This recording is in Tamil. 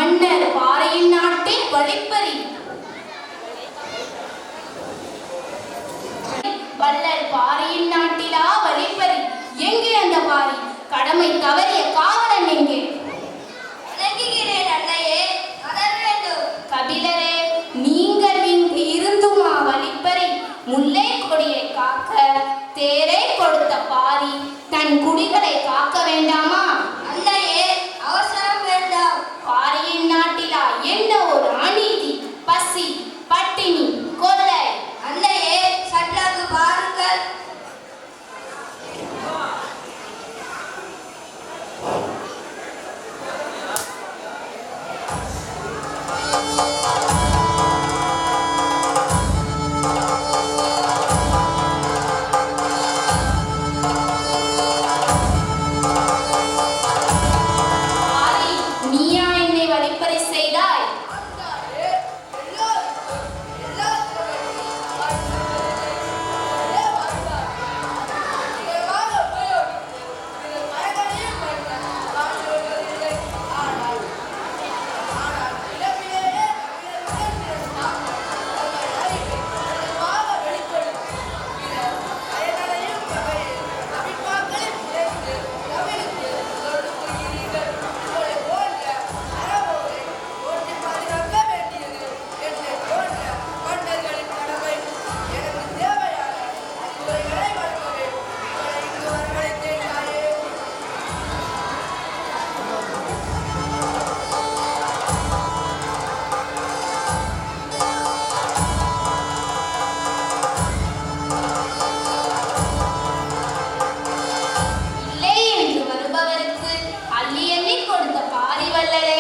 மன்னர் பாரியின் நாட்டில் வழிப்பறி. வள்ளல் பாரியின் நாட்டிலா வழிப்பறி? எங்கே அந்த பாரி? கடமை தவறிய காவலன் எங்கே? கபிலரே, நீங்கள் இங்கு இருந்துமா வழிப்பறி? முல்லை கொடியை காக்க தேரை கொடுத்த பாரி தன் குடிகளை காக்க வேண்டாமா? அன்னையே, அவசரம் வேண்டாம். பாரியின் நாட்டிலா என்ன ஒரு அநீதி, பசி, பட்டினி, கொள்ளை. அன்னையே, சற்றாக பாருங்கள். அள்ளி எண்ணி கொடுத்த பாரி வள்ளலே